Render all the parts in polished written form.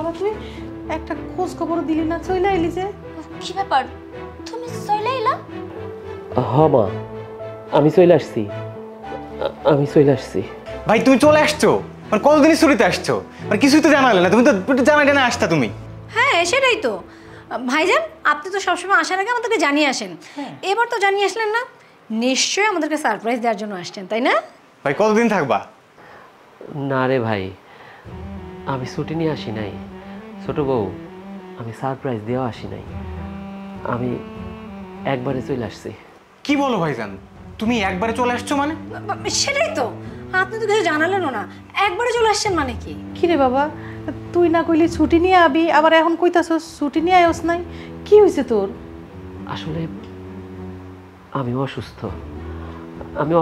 বাবা তুই একটা খোঁজ খবর দিলি না, চলে আইলি যে? কি ব্যাপার, তুমি চলে এলা? হ্যাঁ মা, আমি চলে আসছি। ভাই তুমি চলে আসছো, মানে কতদিনই ছুটিতে আসছো, মানে কিছুই তো জানালে না, তুমি তো একটু জানাই জানা আসতা তুমি। হ্যাঁ সেটাই তো ভাইজান, আপনি তো সবসময় আসার আগে আমাদেরকে জানিয়ে আসেন, এবার তো জানিয়ে আসলেন না, নিশ্চয়ই আমাদেরকে সারপ্রাইজ দেওয়ার জন্য আসছেন তাই না? ভাই কতদিন থাকবা? না রে ভাই, আমি ছুটি নিয়ে আসি নাই ছোট বউ, আমি সারপ্রাইজ দেওয়া আসি নাই, আমি একবারে চলে আসছি। কি বলো ভাইজান, তুমি একবারে চলে আসছো মানে? সেটাই তো, আপনি তো কিছু জানালেনও না, একবারে চলে আসছেন মানে কি? কি রে বাবা, তুই না কইলি ছুটি নিয়ে আবি, আবার এখন কইতাছস ছুটি নিয়ে আয়স নাই, কি হয়েছে তোর? আসলে আমি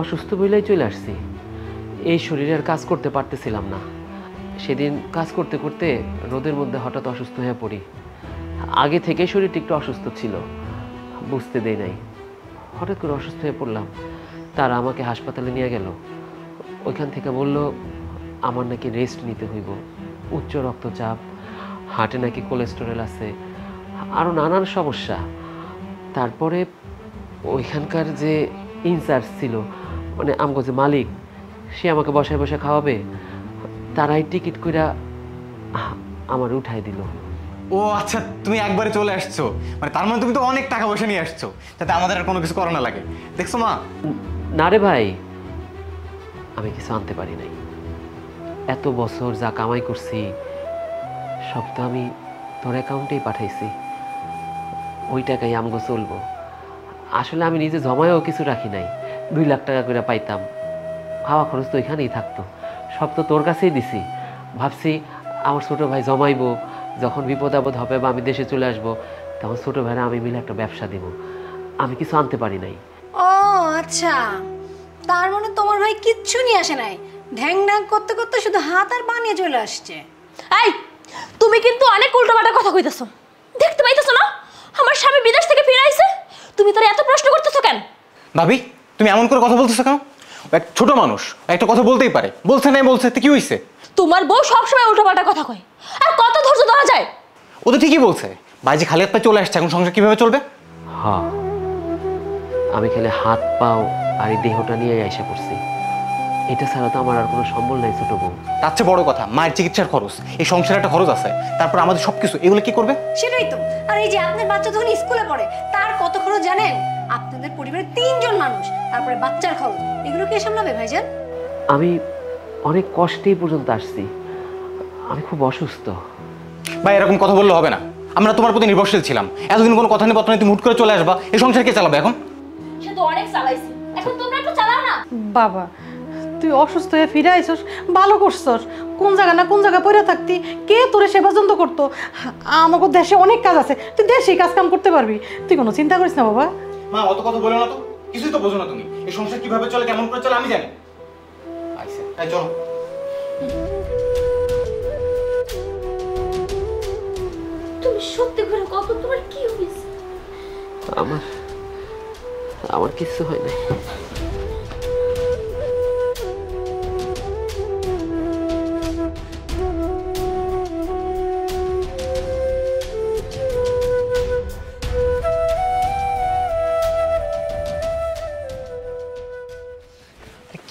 অসুস্থ বলেই চলে আসছি। এই শরীরে আর কাজ করতে পারতেছিলাম না। সেদিন কাজ করতে করতে রোদের মধ্যে হঠাৎ অসুস্থ হয়ে পড়ি। আগে থেকে শরীরটা একটু অসুস্থ ছিল, বুঝতে দেই নাই, হঠাৎ করে অসুস্থ হয়ে পড়লাম। তারা আমাকে হাসপাতালে নিয়ে গেল। ওইখান থেকে বলল আমার নাকি রেস্ট নিতে হইব, উচ্চ রক্তচাপ, হার্টে নাকি কোলেস্টেরল আছে, আরও নানান সমস্যা। তারপরে ওইখানকার যে ইনচার্জ ছিল, মানে আমগো যে মালিক, সে আমাকে বসায় বসে খাওয়াবে, তারাই টিকিট কইরা আমার উঠাই দিল। ও আচ্ছা, তুমি একবারে চলে আসছো, মানে তার মানে তুমি তো অনেক টাকা পয়সা নিয়ে আসছো, যাতে আমাদের আর কোনো কিছু করা না লাগে। দেখছো মা? না রে ভাই, আমি কিছু আনতে পারি নাই। এত বছর যা কামাই করছি সব তো আমি তোর অ্যাকাউন্টেই পাঠাইছি, ওই টাকাই আমগো চলবো। আসলে আমি নিজে জমায়ও কিছু রাখি নাই, 2 লাখ টাকা করে পাইতাম, খাওয়া খরচ তো এখানেই থাকতো, সব তো তোর কাছেই দিছি। ভাবছি আমার ছোটো ভাই জমাইবো, যখন বিপদ আপদ হবে বা আমি দেশে চলে আসবো, তখন ছোটো ভাইরা আমি মিলে একটা ব্যবসা দিব। আমি কিছু আনতে পারি নাই। ও আচ্ছা, তার মানে তোমার ভাই কিচ্ছু নিয়ে আসে নাই, ঢ্যাং ঢ্যাং করতে করতে শুধু হাত আর পা নিয়ে চলে আসছে। এই তুমি কিন্তু অনেক উল্টোপাল্টা কথা কইতেছো, দেখতে পাইতেছো না আমার স্বামী বিদেশ থেকে ফিরে আইছে, তুমি তার এত প্রশ্ন করতেছো কেন? ভাবি তুমি এমন করে কথা বলতেছো কেন? এক ছোট মানুষ একটা কথা বলতেই পারে, বলছে নাই বলছে তো কি হয়েছে? তোমার বউ সবসময় উল্টোপাল্টা কথা কয়, আর কত ধৈর্য ধরা যায়? ও তো ঠিকই বলছে, ভাইজি খালি হাত পায়ে চলে আসছে, এখন সংসার কিভাবে চলবে? হ্যাঁ, আমি খালি হাত পাও আর এই দেহটা নিয়ে এসে পড়ছি, এটা ছাড়া তো আমার আর কোনো সম্বল নাই ছোট বউ। তার চেয়ে বড় কথা মায়ের চিকিৎসার খরচ, এই সংসারে একটা খরচ আছে, তারপর আমাদের সবকিছু, এগুলো কি করবে? সেটাই তো, আর এই যে আপনার বাচ্চা যখন স্কুলে পড়ে তার কত খরচ জানেন? আপনাদের পরিবারে 3 জন মানুষ, তারপরে বাচ্চার খরচ, এগুলো কে সামলাবে ভাইজান? আমি অনেক কষ্টেই পর্যন্ত আসছি, আমি খুব অসুস্থ। ভাই এরকম কথা বললে হবে না, আমরা তোমার প্রতি নির্ভরশীল ছিলাম, এতদিন কোনো কথা নেই পত্র নেই, তুমি হুট করে চলে আসবা, এই সংসার কে চালাবে এখন? সে তো অনেক চালাইছে, এখন তোমরা একটু চালাও না। বাবা তুই অসুস্থ হয়ে ফিরে আইছস, ভালো করছস, কোন জায়গা না কোন জায়গা পড়ে থাকতি, কে তোরে সেবা যত্ন করতো? আমাকে দেশে অনেক কাজ আছে, তুই দেশেই কাজ কাম করতে পারবি, তুই কোনো চিন্তা করিস না বাবা। মা অত কথা বলো না তো, কিছুই তো বোঝো না তুমি, এই সংসার কিভাবে চলে কেমন করে চলে আমি জানি। আচ্ছা তাই চলো। তুমি সত্যি করে কত, তোমার কি হয়েছে? আমার কিছু হয় না।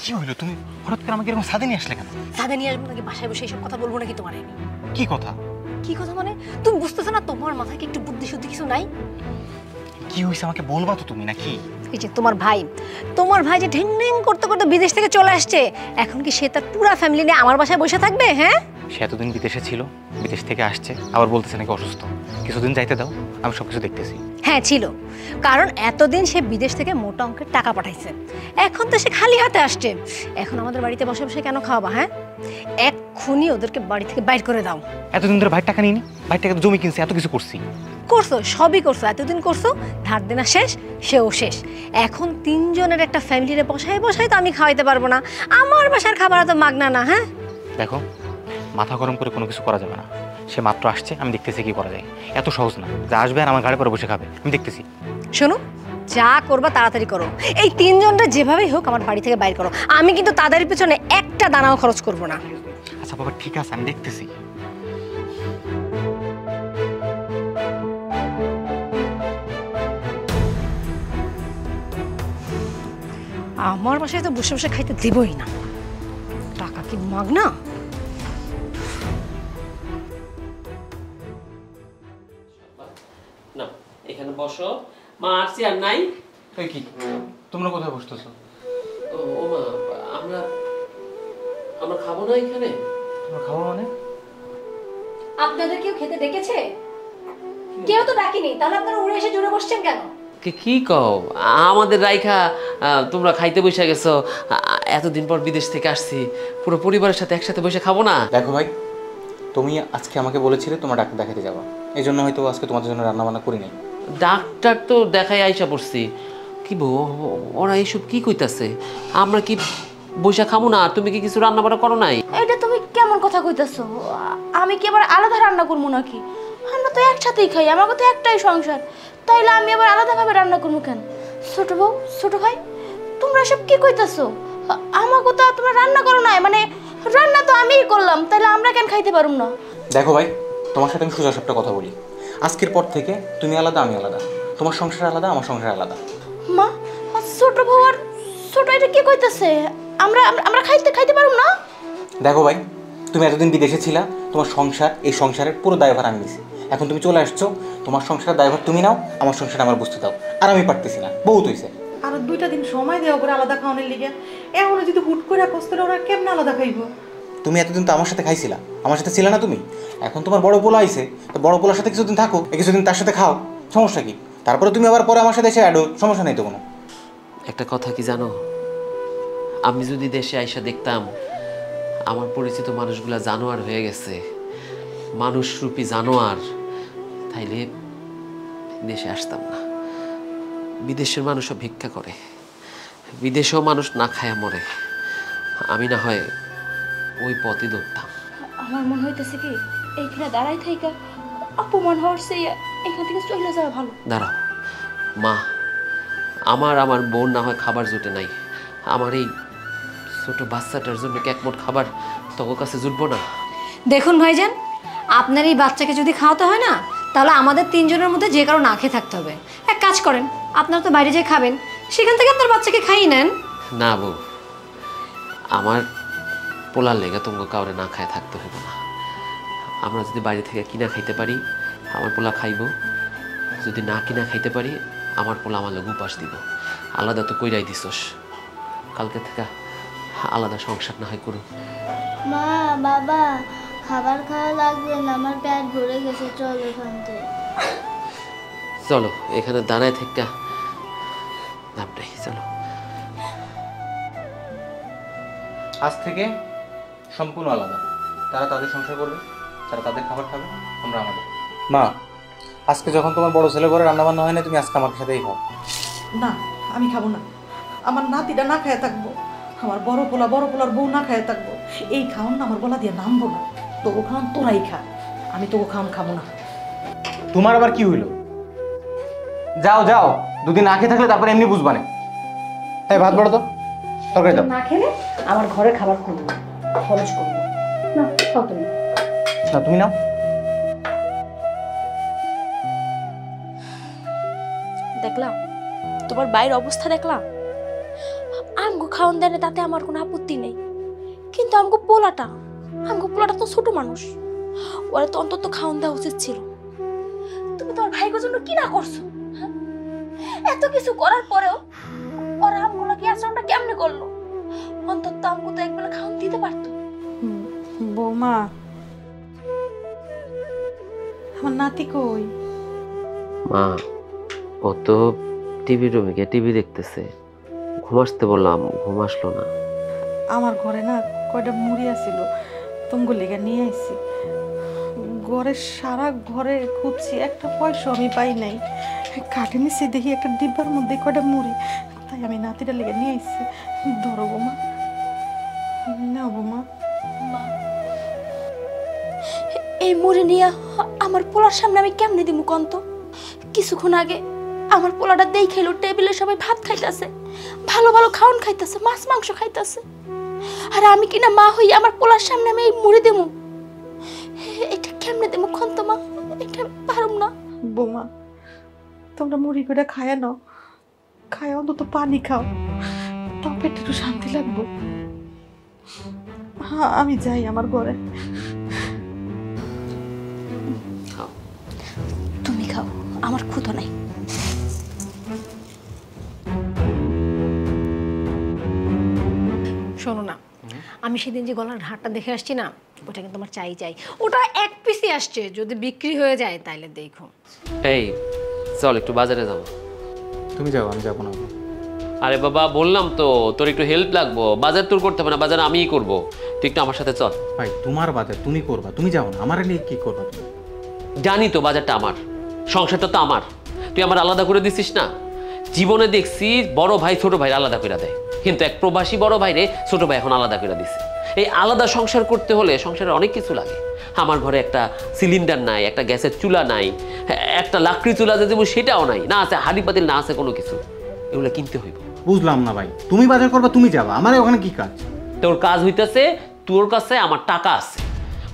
কি হইলো, তুমি হঠাৎ করে আমাকে এরকম সাথে নিয়ে আসলে কেন? সাদা নিয়ে আসবো নাকি বাসায় বসে এইসব কথা বলবো নাকি তোমার? আমি কি কথা? কি কথা মানে তুমি বুঝতেছো না? তোমার মাথায় কি একটু বুদ্ধি শুদ্ধি কিছু নাই? কি হয়েছে আমাকে বলবা তো তুমি নাকি? এই যে তোমার ভাই যে ঢেং ঢেং করতে করতে বিদেশ থেকে চলে আসছে, এখন কি সে তার পুরো ফ্যামিলি নিয়ে আমার বাসায় বসে থাকবে? হ্যাঁ, সে এতদিন বিদেশে ছিল, বিদেশ থেকে আসছে, আবার বলতেছে নাকি অসুস্থ, কিছুদিন যাইতে দাও, আমি সবকিছু দেখতেছি। হ্যাঁ ছিল, কারণ এতদিন সে বিদেশ থেকে মোটা অঙ্কের টাকা পাঠাইছে, এখন তো সে খালি হাতে আসছে, এখন আমাদের বাড়িতে বসে বসে কেন খাওয়াবা? হ্যাঁ, এক্ষুনি ওদেরকে বাড়ি থেকে বাইর করে দাও। এতদিন ধরে ভাই টাকা নিইনি, ভাই টাকা জমি কিনছে, এত কিছু করছি। করছো, সবই করছো, এতদিন করছো, ধার দেনা শেষ, সেও শেষ, এখন 3 জনের একটা ফ্যামিলিরে বসাই তো আমি খাওয়াইতে পারবো না, আমার বাসার খাবার তো মাগনা না। হ্যাঁ দেখো, মাথা গরম করে কোনো কিছু করা যাবে না, সে মাত্র আসছে, আমি দেখতেছি কি করা যায়, এত সহজ না যে আসবে আর আমার ঘাড়ে পরে বসে খাবে, আমি দেখতেছি। শোনো, যা করবা তাড়াতাড়ি করো, এই 3 জনটা যেভাবেই হোক আমার বাড়ি থেকে বাইর করো, আমি কিন্তু তাদের পিছনে একটা দানাও খরচ করবো না। আচ্ছা বাবা ঠিক আছে, আমি দেখতেছি। আমার বাসায় তো বসে বসে খাইতে দেবই না, টাকা কি মাগনা? না এখানে বসো। মা আর চেয়ার নাই? এই কি তোমরা কোথায় বসতেছো? ও মা, আমরা আমরা খাবো না এখানে? তোমরা খাবো মানে? আপনাদের কেউ খেতে ডেকেছে? কেউ তো ডাকেনি, তাহলে আপনারা উড়ে এসে জুড়ে বসছেন কেন? কি কও? আমাদের রাইখা তোমরা খাইতে বসে গেছো। এতদিন পর বিদেশ থেকে আসছি, পুরো পরিবারের সাথে একসাথে বসে খাবো না? দেখো ভাই, তুমি আজকে আমাকে বলেছিলে তোমার ডাক্তার দেখাতে যাবা, এই জন্য হয়তো আজকে তোমাদের জন্য রান্না বান্না করি নাই। ডাক্তার তো দেখাই আইসা পড়ছি। কি বউ, ওরা এইসব কি কইতাছে? আমরা কি বসে খাবো না? তুমি কি কিছু রান্না বান্না করো নাই? এটা তুমি কেমন কথা কইতাছো? আমি কি আবার আলাদা রান্না করবো নাকি? আমরা তো একসাথেই খাই, আমাকে তো একটাই সংসার, তাইলে আমি আবার আলাদাভাবে রান্না করবো কেন? ছোট বউ, ছোট ভাই, তোমরা সব কি কইতাছো? আমাকে তো তোমরা রান্না করো নাই, মানে রান্না তো আমিই করলাম, তাইলে আমরা কেন খাইতে পারুম না? দেখো ভাই, তোমার সাথে আমি সোজা সাপটা কথা বলি। আজকের পর থেকে তুমি আলাদা, আমি আলাদা। তোমার সংসার আলাদা, আমার সংসার আলাদা। মা, ছোট বউ আর ছোট এটা কি কইতাছে? আমরা আমরা খাইতে পারুম না? দেখো ভাই, তুমি এতদিন বিদেশে ছিলা, তোমার সংসার, এই সংসারের পুরো দায়ভার আমি নিছি। এখন তুমি চলে আসছো, তোমার সংসারের দায়ভার তুমি নাও, আমার সংসার আমার বুঝতে দাও। আর আমি পারতেছি না, বহুত হয়েছে। আর 2টা দিন সময় দেওয়া করে আলাদা খাওয়ানোর লিগে, এখন যদি হুট করে কষ্ট ওরা কেমনে আলাদা খাইবো? তুমি এতদিন তো আমার সাথে খাইছিলা, আমার সাথে ছিল না তুমি। এখন তোমার বড় পোলা আইছে, তো বড় পোলার সাথে কিছুদিন থাকো, কিছুদিন তার সাথে খাও, সমস্যা কি? তারপরে তুমি আবার পরে আমার সাথে এসে অ্যাড, সমস্যা নেই তো কোনো। একটা কথা কি জানো, আমি যদি দেশে আইসা দেখতাম আমার পরিচিত মানুষগুলা জানোয়ার হয়ে গেছে, মানুষরূপী জানোয়ার, তাইলে দেশে আসতাম না। বিদেশের মানুষও ভিক্ষা করে, বিদেশেও মানুষ না খায়া মরে, আমি না হয় ওই পথই ধরতাম। আমার মনে হইতেছে কি এইখানে দাঁড়াই থাইকা অপমান হওয়ার চেয়ে এখান থেকে চলে যাওয়া ভালো। দাঁড়াও মা, আমার বোন না হয় খাবার জুটে নাই, আমার এই ছোট বাচ্চাটার জন্য কি একমুঠ খাবার তোর কাছে জুটবো না? দেখুন ভাইজান, আপনার এই বাচ্চাকে যদি খাওয়াতে হয় না, তাহলে আমাদের 3 জনের মধ্যে যে কারো না খেয়ে থাকতে হবে। এক কাজ করেন, আপনারা তো বাইরে যেয়ে খাবেন, সেখান থেকে আপনার বাচ্চাকে খাইয়ে নেন। না বউ, আমার পোলার লেগে তোমাকে কাউরে না খায় থাকতে হবে না। আমরা যদি বাইরে থেকে কিনা খাইতে পারি, আমার পোলা খাইব। যদি না কিনা খাইতে পারি, আমার পোলা আমার লোক উপাস দিব। আলাদা তো কইরাই দিছস, কালকে থেকে আলাদা সংসার না হয় করুন। মা, বাবা, খাবার খাওয়া লাগবে না, আমার পেট ভরে গেছে, চল এখান থেকে। চলো, এখানে দাঁড়ায় থেকে লাভ নেই, চলো। আজ থেকে সম্পূর্ণ আলাদা। তারা তাদের সংসার করবে, তারা তাদের খাবার খাবে, আমরা আমাদের। মা, আজকে যখন তোমার বড় ছেলে করে রান্না বান্না হয় না, তুমি আজকে আমার সাথেই খাও। না, আমি খাবো না। আমার নাতিটা না খায় থাকবো, আমার বড় পোলার বউ না খায় থাকবো। এই খাওন না আমার গলা দিয়ে নামবো না। তোকে খাওন তোরাই খা, আমি তোকে খাওন খাবো না। তোমার আবার কি হইলো? যাও যাও, 2 দিন না খেয়ে থাকলে তারপরে এমনি বুঝবা না। হ্যাঁ, ভাত বড় তো, তরকারি দাও। না খেলে আমার ঘরে খাবার করবো, খরচ করবো না। খাও তুমি। না, তুমি নাও। দেখলাম তোমার বাইরের অবস্থা, দেখলাম আমগো খাওন দেয় না, তাতে আমার কোনো আপত্তি নেই, কিন্তু আমগো পোলাটা তো ছোট মানুষ, ওরা তো অন্তত খাওন দেওয়া উচিত ছিল। তুমি তোমার ভাইগোর জন্য কি না করছো? হ্যাঁ? এত কিছু করার পরেও ওরা আমগুলো কি আচরণটা কেমনে করলো? অন্তত আমগো তো একবেলা খাওন দিতে পারতো। বৌমা, আমার নাতি কই? মা, ও তো টিভি রুমে গিয়ে টিভি দেখতেছে। ঘুম আসতে বললাম, ঘুম আসলো না। আমার ঘরে না কয়টা মুড়ি আছিল, তোমার লেগে নিয়ে আইছি। ঘরে সারা ঘরে খুঁজছি, একটা পয়সা আমি পাই নাই। কাটে নিছি, দেখি একটা ডিব্বার মধ্যে কয়টা মুড়ি, তাই আমি নাতিটা লেগে নিয়ে আইছি। ধরো বৌমা, নাও বৌমা। মা, এই মুড়ি নিয়ে আমার পোলার সামনে আমি কেমনে দিমু কন্ত? কিছুক্ষণ আগে আমার পোলাটা দেই খেলো, টেবিলে সবাই ভাত খাইতেছে, ভালো ভালো খাওন খাইতেছে, মাছ মাংস খাইতেছে, আর আমি কিনা মা হই আমার পোলার সামনে আমি এই মুড়ি দেবো? এটা কেমনে দেবো কন্ত মা? এটা পারুম না। বৌমা, তোমরা মুড়ি করে খায় নাও, খায় অন্তত পানি খাও, তাও পেটে একটু শান্তি লাগবো। হ্যাঁ আমি যাই আমার ঘরে। তুমি খাও, আমার ক্ষুধা নাই। শোনো না, আমি সেদিন যে গলার হারটা দেখে আসছি না, ওটা কিন্তু আমার চাই। ওটা এক পিসই আসছে, যদি বিক্রি হয়ে যায় তাহলে দেখো। এই চল একটু বাজারে যাবো। তুমি যাও, আমি যাবো না। আরে বাবা বললাম তো তোর একটু হেল্প লাগবো, বাজার তোর করতে হবে না, বাজার আমিই করবো, তুই একটু আমার সাথে চল। ভাই তোমার বাজার তুমি করবা, তুমি যাও না, আমার নিয়ে কি করবা তুমি? জানি তো বাজারটা আমার, সংসারটা তো আমার, তুই আমার আলাদা করে দিছিস না। জীবনে দেখছি বড় ভাই ছোট ভাই আলাদা করে দেয়, কিন্তু এক প্রবাসী বড় ভাই রে ছোট ভাই এখন আলাদা করে দিছে। এই আলাদা সংসার করতে হলে সংসারে অনেক কিছু লাগে। আমার ঘরে একটা সিলিন্ডার নাই, একটা গ্যাসের চুলা নাই, একটা লাকড়ি চুলা যে দেবো সেটাও নাই, না আছে হাঁড়ি পাতিল, না আছে কোনো কিছু, এগুলো কিনতে হইব। বুঝলাম না ভাই, তুমি বাজার করবা, তুমি যাবা, আমার ওখানে কি কাজ? তোর কাজ হইতেছে, তোর কাছে আমার টাকা আছে,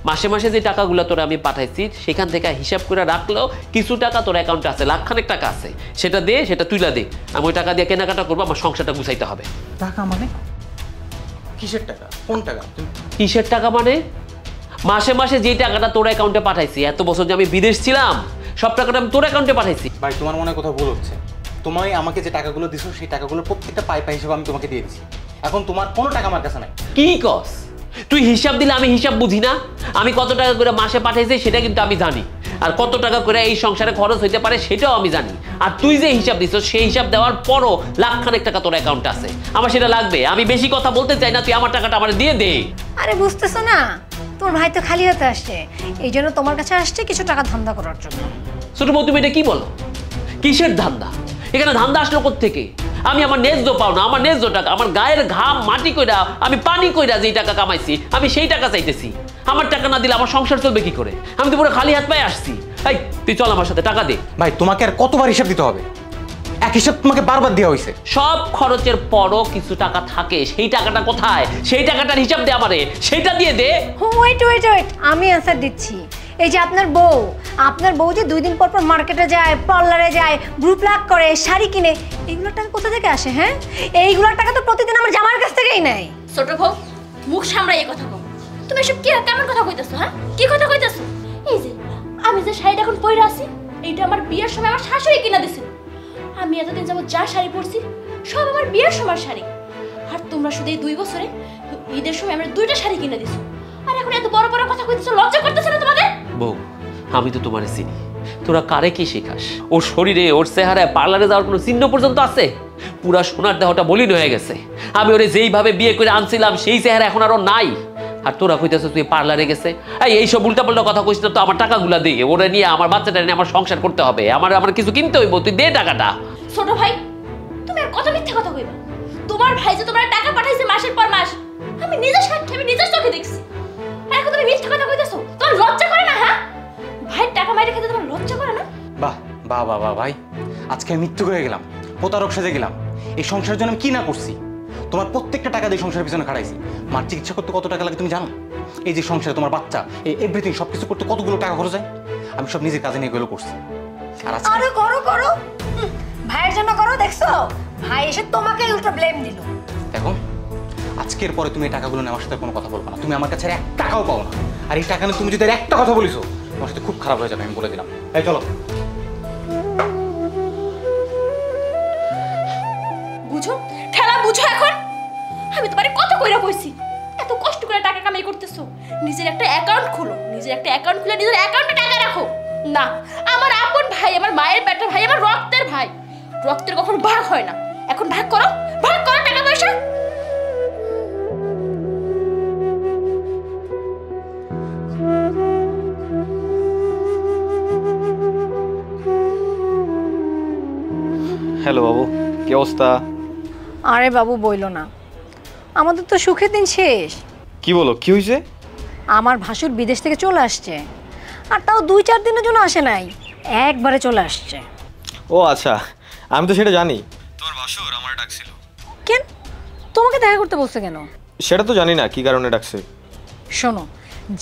মাসে মাসে যে টাকাগুলো তোরা আমি পাঠাইছি সেখান থেকে হিসাব করে রাখলেও কিছু টাকা তোর অ্যাকাউন্টে আছে, লাখখানেক টাকা আছে, সেটা দে, সেটা তুইলা দে। আমি ওই টাকা দিয়ে কেনাকাটা করবো, আমার সংসারটা গুছাইতে হবে। টাকা মানে কিসের টাকা? কোন টাকা? কিসের টাকা মানে? মাসে মাসে যে টাকাটা তোর অ্যাকাউন্টে পাঠাইছি, এত বছর যে আমি বিদেশ ছিলাম সব টাকাটা আমি তোর অ্যাকাউন্টে পাঠাইছি। ভাই তোমার মনে কোথাও ভুল হচ্ছে। তোমায় আমাকে যে টাকাগুলো দিছো সেই টাকাগুলো প্রত্যেকটা পাই হিসেবে আমি তোমাকে দিয়ে দিচ্ছি। এখন তোমার কোনো টাকা আমার কাছে নাই। কি কস? তুই হিসাব দিলে আমি হিসাব বুঝি না? আমি কত টাকা করে মাসে পাঠাইছি সেটা কিন্তু আমি জানি, আর কত টাকা করে এই সংসারে খরচ হইতে পারে সেটাও আমি জানি। আর তুই যে হিসাব দিছ সেই হিসাব দেওয়ার পরও লাখখানেক টাকা তোর অ্যাকাউন্টে আছে, আমার সেটা লাগবে। আমি বেশি কথা বলতে চাই না, তুই আমার টাকাটা আমার দিয়ে দে। আরে বুঝতেছো না, তোর ভাই তো খালি হাতে আসছে, এই জন্য তোমার কাছে আসছে কিছু টাকা ধান্দা করার জন্য। ছোট বউ তুমি এটা কি বলো? কিসের ধান্দা? এখানে ধান্দা আসলো কোত্থেকে? আমি আমার ন্যায্য পাও না, আমার ন্যায্য টাকা, আমার গায়ের ঘাম মাটি কইরা আমি পানি কইরা যেই টাকা কামাইছি আমি সেই টাকা চাইতেছি। আমার টাকা না দিলে আমার সংসার চলবে কি করে? আমি তো পুরো খালি হাত পায়ে আসছি। এই তুই চল আমার সাথে, টাকা দে। ভাই তোমাকে আর কতবার হিসাব দিতে হবে? এক হিসাব তোমাকে বারবার দেওয়া হয়েছে। সব খরচের পরও কিছু টাকা থাকে, সেই টাকাটা কোথায়? সেই টাকাটার হিসাব দে আমারে, সেটা দিয়ে দে। ওয়েট, আমি অ্যান্সার দিচ্ছি। এই যে আপনার বউ যে 2 দিন পর পর মার্কেটে যায়, পার্লারে যায়, ব্রু প্লাক করে, শাড়ি কিনে, এইগুলোর টাকা কোথা থেকে আসে? হ্যাঁ, এইগুলোর টাকা তো প্রতিদিন আমার জামার কাছ থেকেই নেয়। ছোট বউ, মুখ সামলাই কথা বল। তুমি এসব কি কেমন কথা কইতাছো? হ্যাঁ, কি কথা কইতাছো? এই যে আমি যে শাড়িটা এখন পরে আছি, এইটা আমার বিয়ের সময় আমার শাশুড়ি কিনা দিছিল। আমি এতদিন যাবত যা শাড়ি পরছি সব আমার বিয়ের সময় শাড়ি। আর তোমরা শুধু এই 2 বছরে ঈদের সময় আমরা 2টা শাড়ি কিনে দিছো, আর এখন এত বড় বড় কথা কইতেছো, লজ্জা করতেছে না তোমাদের? বউ, আমি তো তোমারে চিনি, তোরা কারে কি শেখাস? ওর শরীরে, ওর চেহারায় পার্লারে যাওয়ার কোনো চিহ্ন পর্যন্ত আছে? পুরা সোনার দেহটা মলিন হয়ে গেছে। আমি ওরে যেইভাবে বিয়ে করে আনছিলাম সেই চেহারা এখন আরো নাই। আর তোরা কইতেছ তুই পার্লারে গেছে। এইসব উল্টাপাল্টা কথা কইস না তো। আমার টাকাগুলা দিয়ে ওরে নিয়ে আমার বাচ্চাটা নিয়ে আমার সংসার করতে হবে, আমার কিছু কিনতে হইব, তুই দে টাকাটা। ছোট ভাই, তুমি আর কত মিথ্যা কথা কইবা? তোমার ভাই যে তোমার টাকা পাঠাইছে মাসের পর মাস, আমি নিজের সাক্ষী, আমি নিজের চোখে দেখছি। আর এখন তুমি মিথ্যা কথা কইতাছো? তোমার লজ্জা করে না? হ্যাঁ, ভাইয়ের টাকা মাইরে খেতে তোমার লজ্জা করে না? বাহ বাহ বাহ বাহ ভাই, আজকে আমি মৃত্যু হয়ে গেলাম, প্রতারক সেজে গেলাম। এই সংসারের জন্য আমি কি না করছি? তোমার প্রত্যেকটা টাকা দিয়ে সংসারের পিছনে খাটাইছি। মার চিকিৎসা করতে কত টাকা লাগে তুমি জানো? এই যে সংসারে তোমার বাচ্চা, এই এভরিথিং সবকিছু করতে কতগুলো টাকা খরচ হয়? আমি সব নিজের কাজে নিয়ে এগুলো করছি। আর আজকে আরে করো ভাইয়ের জন্য করো, দেখছো ভাই এসে তোমাকে উল্টো ব্লেম দিল। দেখো, আজকের পরে তুমি এই টাকাগুলো নেওয়ার সাথে কোনো কথা বলবো না। তুমি আমার কাছে আর 1 টাকাও পাও না। আর এই টাকা নিয়ে তুমি যদি আর একটা কথা বলিছো, তোমার সাথে খুব খারাপ হয়ে যাবে, আমি বলে দিলাম। এই চলো। বুঝো, ঠেলা বুঝো এখন। আমি তোমারে কত কইরা কইছি, এত কষ্ট করে টাকা কামাই করতেছো, নিজের একটা অ্যাকাউন্ট খোলো, নিজের একটা অ্যাকাউন্ট খুলে নিজের অ্যাকাউন্টে টাকা রাখো। না, আমার আপন ভাই, আমার মায়ের পেটের ভাই, আমার রক্তের ভাই, রক্তের কখনো ভাগ হয় না। এখন ভাগ করো টাকা পয়সা। হ্যালো বাবু, কি অবস্থা? আরে বাবু বইলো না, আমাদের তো সুখের দিন শেষ। কি বলো, কি হয়েছে? আমার ভাসুর বিদেশ থেকে চলে আসছে, আর তাও 2-4 দিনের জন্য আসে নাই, একবারে চলে আসছে। ও আচ্ছা, আমি তো সেটা জানি। তোমার ভাসুর আমার ডাকছিল। কেন তোমাকে দেখা করতে বলছে কেন? সেটা তো জানি না কি কারণে ডাকছে। শোনো,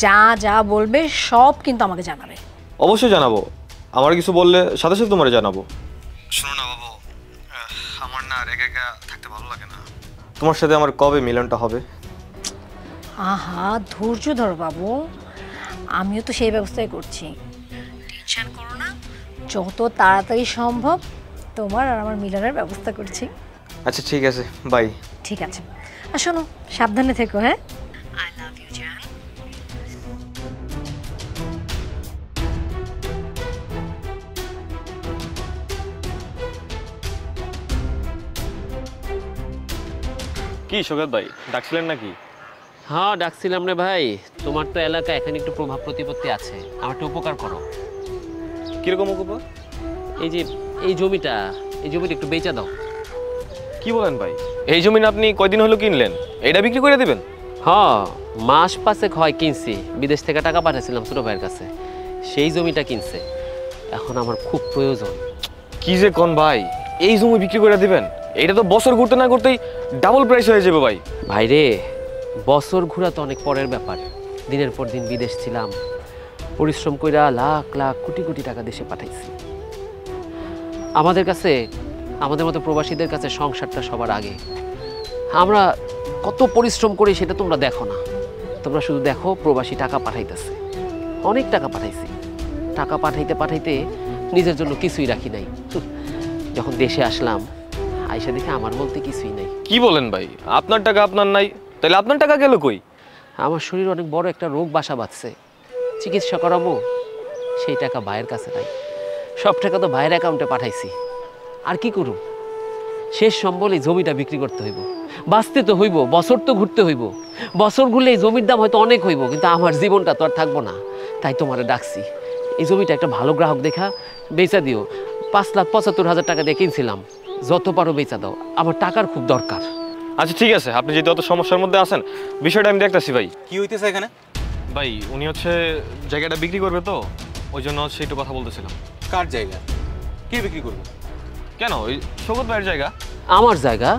যা যা বলবে সব কিন্তু আমাকে জানাবে। অবশ্যই জানাবো, আমার কিছু বললে সাথে সাথে তোমারে জানাবো। শোনো না বাবু, আমার না একা একা থাকতে ভালো লাগে না। তোমার সাথে আমার কবে মিলনটা হবে? আহা ধৈর্য ধরো বাবু, আমিও তো সেই ব্যবস্থাই করছি। টেনশন করো না, যত তাড়াতাড়ি সম্ভব তোমার আর আমার মিলনের ব্যবস্থা করছি। আচ্ছা ঠিক আছে, বাই। ঠিক আছে, আর শোনো সাবধানে থেকো। হ্যাঁ, আই লাভ ইউ জান। কি শোকত ভাই, ডাকছিলেন নাকি? হ্যাঁ ডাকছিলাম রে ভাই, তোমার তো এলাকায় এখানে একটু প্রভাব প্রতিপত্তি আছে, আমার একটু উপকার করো। কিরকম উপকার? এই যে এই জমিটা একটু বেচা দাও। কি বলেন ভাই, এই জমিন আপনি কয়দিন হলো কিনলেন, এটা বিক্রি করে দিবেন? হ্যাঁ মাস 5 হয় কিনছি, বিদেশ থেকে টাকা পাঠিয়েছিলাম ছোট ভাইয়ের কাছে, সেই জমিটা কিনছে, এখন আমার খুব প্রয়োজন। কি যে কোন ভাই, এই জমি বিক্রি করে দিবেন? এটা তো বছর ঘুরতে না করতেই ডাবল প্রাইস হয়ে যাবে ভাই। ভাইরে বছর ঘোরা তো অনেক পরের ব্যাপার, দিনের পর দিন বিদেশ ছিলাম, পরিশ্রম কইরা লাখ লাখ কোটি কোটি টাকা দেশে পাঠাইছি। আমাদের কাছে, আমাদের মতো প্রবাসীদের কাছে সংসারটা সবার আগে। আমরা কত পরিশ্রম করি সেটা তোমরা দেখো না, তোমরা শুধু দেখো প্রবাসী টাকা পাঠাইতেছে। অনেক টাকা পাঠাইছি, টাকা পাঠাইতে পাঠাইতে নিজের জন্য কিছুই রাখি নাই। যখন দেশে আসলাম আইসা দেখে আমার বলতে কিছুই নাই। কি বলেন ভাই, আপনার টাকা আপনার নাই, তাহলে আপনার টাকা গেল কই? আমার শরীর অনেক বড় একটা রোগ বাসা বাঁধছে, চিকিৎসা করাবো, সেই টাকা ভাইয়ের কাছে নাই। সব টাকা তো ভাইয়ের অ্যাকাউন্টে পাঠাইছি, আর কি করুম? শেষ সম্বলে জমিটা বিক্রি করতে হইব, বাঁচতে তো হইব, বছর তো ঘুরতে হইব। বছর ঘুরলে এই জমির দাম হয়তো অনেক হইব, কিন্তু আমার জীবনটা তো আর থাকবো না। তাই তোমারে ডাকছি, এই জমিটা একটা ভালো গ্রাহক দেখা বেচা দিও। 5,75,000 টাকা দিয়ে কিনছিলাম, যত পারো বেচা দাও, আমার টাকার খুব দরকার। আচ্ছা ঠিক আছে, আপনি যেহেতু অত সমস্যার মধ্যে আছেন, বিষয়টা আমি দেখতেছি ভাই। কি হইতেছে এখানে? ভাই উনি হচ্ছে জায়গাটা বিক্রি করবে, তো ওই জন্য হচ্ছে একটু কথা বলতেছিলাম। কার জায়গা? কে বিক্রি করবে? কেন, ওই শোকত ভাইয়ের জায়গা। আমার জায়গা?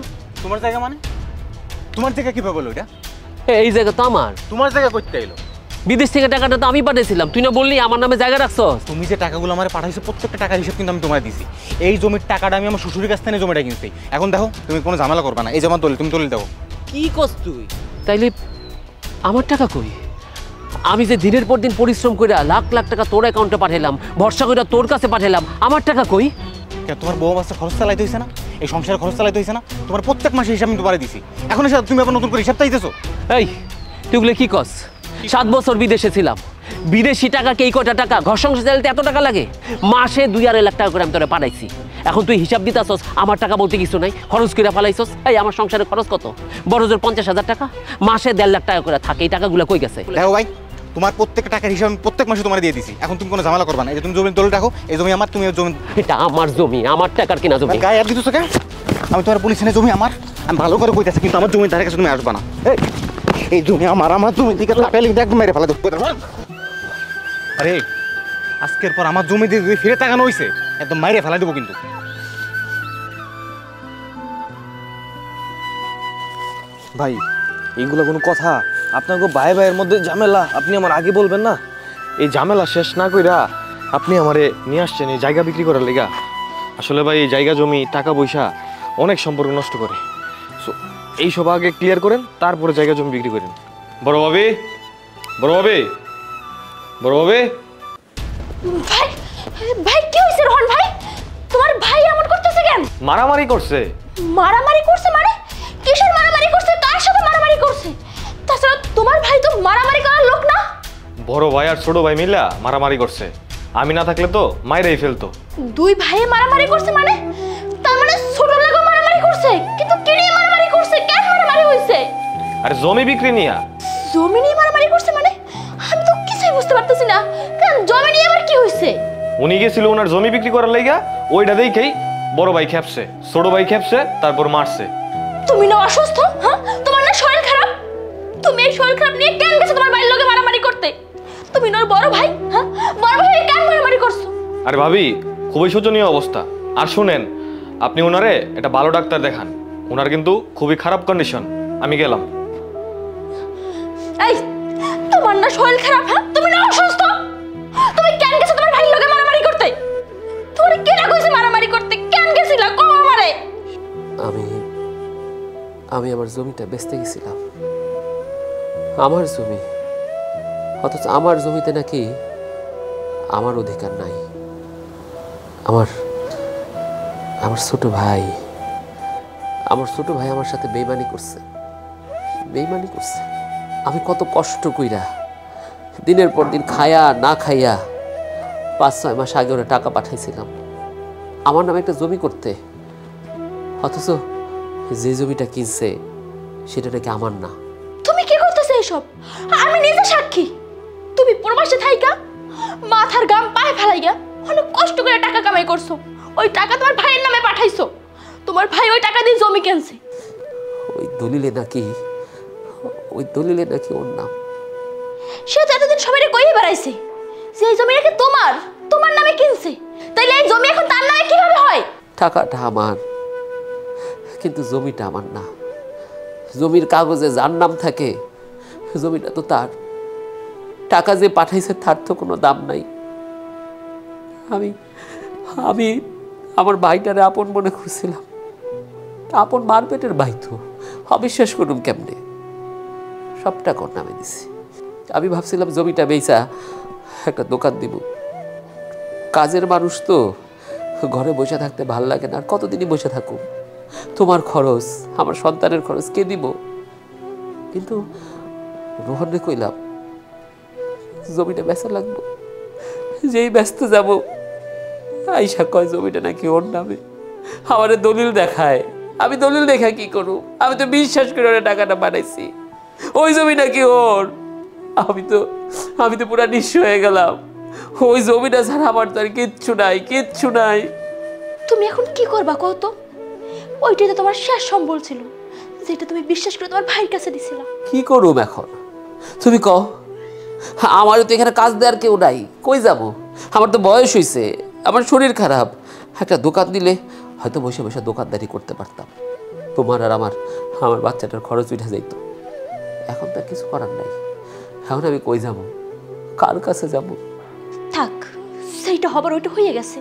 তোমার জায়গা মানে? তোমার জায়গা কিভাবে বলো এটা? এই জায়গা তো আমার। তোমার জায়গা করতে এলো? বিদেশ থেকে টাকাটা তো আমি পাঠিয়েছিলাম, তুই না বললি আমার নামে জায়গা রাখছস? তুমি যে টাকাগুলো আমার পাঠাইছো প্রত্যেকটা টাকার হিসাব কিন্তু আমি তোমায় দিছি। এই জমির টাকাটা আমি আমার শ্বশুরের কাছ থেকে জমিটা কিনছি। এখন দেখো তুমি কোনো ঝামেলা করবে না, এই জমা দলিল তুমি দলিল দাও। কি করছ তুই? তাইলে আমার টাকা কই? আমি যে দিনের পর দিন পরিশ্রম করে লাখ লাখ টাকা তোর অ্যাকাউন্টে পাঠাইলাম, ভরসা করে তোর কাছে পাঠাইলাম, আমার টাকা কই? তোমার বউ বাচ্চা খরচ চালাইতে হয়েছে না, এই সংসারের খরচ চালাইতে হয়েছে না, তোমার প্রত্যেক মাসে হিসাব আমি তোমারে দিছি। এখন এসে তুমি আবার নতুন করে হিসাব চাইতেছো? এই তুই ওগুলো কি কস? 7 বছর বিদেশে ছিলাম, বিদেশি টাকা কে কয়টা টাকা, ঘর সংসার চালাতে এত টাকা লাগে? মাসে 2-2.5 লাখ টাকা করে আমি তোরা পাঠাইছি, এখন তুই হিসাব দিতাছস আমার টাকা বলতে কিছু নাই, খরচ করে ফালাইছস। এই আমার সংসারের খরচ কত? বড় জোর 50,000 টাকা, মাসে 1.5 লাখ টাকা করে থাকে, এই টাকাগুলো কই গেছে? দেখো ভাই, তোমার প্রত্যেক টাকার হিসাব আমি প্রত্যেক মাসে তোমার দিয়ে দিছি। এখন তুমি কোনো ঝামেলা করবা না, এই যে তুমি জমি দলিল রাখো, এই জমি আমার, তুমি জমি। এটা আমার জমি, আমার টাকার কিনা জমি। গায়ে আর দিতেছো কেন? আমি তোমার পুলিশ এনে জমি আমার, আমি ভালো করে কইতাছি, কিন্তু আমার জমির ধারে কাছে তুমি আসবা না। এই জমি আমার, আমার জমি দিকে তাকাইলে কিন্তু একদম মেরে ফেলা দেবো। আরে আজকের পর আমার জমি দিয়ে ফিরে তাকানো হয়েছে, একদম মাইরে ফেলা দেবো কিন্তু। ভাই এইগুলো কোনো কথা? আপনাকে ভাই ভাইয়ের মধ্যে ঝামেলা, আপনি আমার আগে বলবেন না? এই ঝামেলা শেষ না কইরা আপনি আমারে নিয়ে আসছেন এই জায়গা বিক্রি করার লেগা। আসলে ভাই এই জায়গা জমি টাকা পয়সা অনেক সম্পর্ক নষ্ট করে, সো এই সব আগে ক্লিয়ার করেন, তারপরে জায়গা জমি বিক্রি করেন। বড় ভাবি, বড় ভাবি, বড় ভাবি। ভাই ভাই কি হইছে রোহন ভাই? তোমার ভাই এমন করতেছে কেন? মারামারি করছে। মারামারি করছে মানে? কিসের মারামারি করছে? কার সাথে মারামারি করছে? তাছাড়া তোমার ভাই তো মারামারি করার লোক না। বড় ভাই আর ছোট ভাই মিলা মারামারি করছে, আমি না থাকলে তো মাইরাই ফেলতো। দুই ভাইয়ে মারামারি করছে মানে? তার মানে ছোট লাগো মারামারি করছে, কিন্তু কে নিয়ে মারামারি করছে? কেন মারামারি হইছে? আরে জমি বিক্রি নিয়া। জমি নিয়ে মারামারি করছে মানে? আমি তো কিছুই বুঝতে পারতেছি না, কারণ জমি নিয়ে আবার কি হইছে? উনি গেছিল ওনার জমি বিক্রি করার লাইগা, ওইটা দেখেই বড় ভাই খেপছে, ছোট ভাই খেপছে, তারপর মারছে। তুমি না অসুস্থ? হ্যাঁ, তোমার না শরীর খারাপ? তুমি এই শরীর খারাপ নিয়ে কেন গেছো তোমার ভাইয়ের লগে মারামারি করতে? তুমি না বড় ভাই, হ্যাঁ, বড় ভাই কেন মারামারি করছো? আরে ভাবি খুবই শোচনীয় অবস্থা। আর শুনেন, আপনি ওনারে একটা ভালো ডাক্তার দেখান, ওনার কিন্তু খুবই খারাপ কন্ডিশন। আমি গেলাম। এই তোমার না শরীর খারাপ? হ্যাঁ, তুমি না অসুস্থ? তুমি কেন গেছো তোমার ভাইয়ের লগে মারামারি করতে? তোমার কে না কইছে মারামারি করতে? কেন গেছিলা? কও আমারে। আমি আমি আমার জমিটা বেচতে গেছিলাম। আমার জমি, অথচ আমার জমিতে নাকি আমার অধিকার নাই। আমার আমার ছোট ভাই আমার সাথে বেইমানি করছে। আমি কত কষ্ট কইরা দিনের পর দিন খায়া না খাইয়া 5-6 মাস আগে ওরা টাকা পাঠাইছিলাম আমার নামে একটা জমি করতে, অথচ যে জমিটা কিনছে সেটা নাকি আমার না। তুমি কি করতেছো এসব? আমি নিজে সাক্ষী। তুমি প্রবাসে থাইকা মাথার গাম পায়ে ফেলাইয়া অনেক কষ্ট করে টাকা কামাই করছো। ওই টাকা তোমার ভাইয়ের নামে পাঠাইছো। তোমার ভাই ওই টাকা দিয়ে জমি কিনছে। ওই দলিলে নাকি ওর নাম। সে তো এতদিন সবাই কইয়ে বেড়াইছে যে এই জমি নাকি তোমার নামে কিনছে। তাইলে এই জমি এখন তার নামে কিভাবে হয়? টাকাটা আমার, কিন্তু জমিটা আমার না। জমির কাগজে যার নাম থাকে জমিটা তো তার। টাকা যে পাঠাইছে তার তো কোনো দাম নাই। আমি আমার ভাইটারে আপন মনে খুঁজছিলাম, আপন মার পেটের ভাই তো, অবিশ্বাস করুন কেমনে। সব টাকা ওর নামে দিছি। আমি ভাবছিলাম জমিটা বেচা একটা দোকান দিব। কাজের মানুষ তো, ঘরে বসে থাকতে ভাল লাগে না। আর কতদিনই বসে থাকুক? তোমার খরচ, আমার সন্তানের খরচ কে দিব? কিন্তু রোহনরে কইলাম জমিটা বেচা লাগবো। যেই ব্যস্ত যাব আইসা কয় জমিটা নাকি ওর নামে। আমারে দলিল দেখায়। আমি দলিল দেখা কি করব? আমি তো বিশ্বাস করে ওরা টাকাটা বানাইছি। ওই জমি নাকি ওর। আমি তো পুরা নিঃস্ব হয়ে গেলাম। ওই জমিটা ছাড়া আমার তো আর কিচ্ছু নাই। তুমি এখন কি করবা কত? ওইটাই তো তোমার শেষ সম্বল ছিল, যেটা তুমি বিশ্বাস করে তোমার ভাইয়ের কাছে দিছিলা। কি করুম এখন তুমি কও? আমারও তো এখানে কাজ দেওয়ার কেউ নাই। কই যাব? আমার তো বয়স হয়েছে, আমার শরীর খারাপ। একটা দোকান দিলে হয়তো বসে বসে দোকানদারি করতে পারতাম। তোমার আর আমার বাচ্চাটার খরচ উঠে যাইতো। এখন তো কিছু করার নাই। এখন আমি কই যাব? কার কাছে যাব? থাক, সেইটা হবার ওইটা হয়ে গেছে।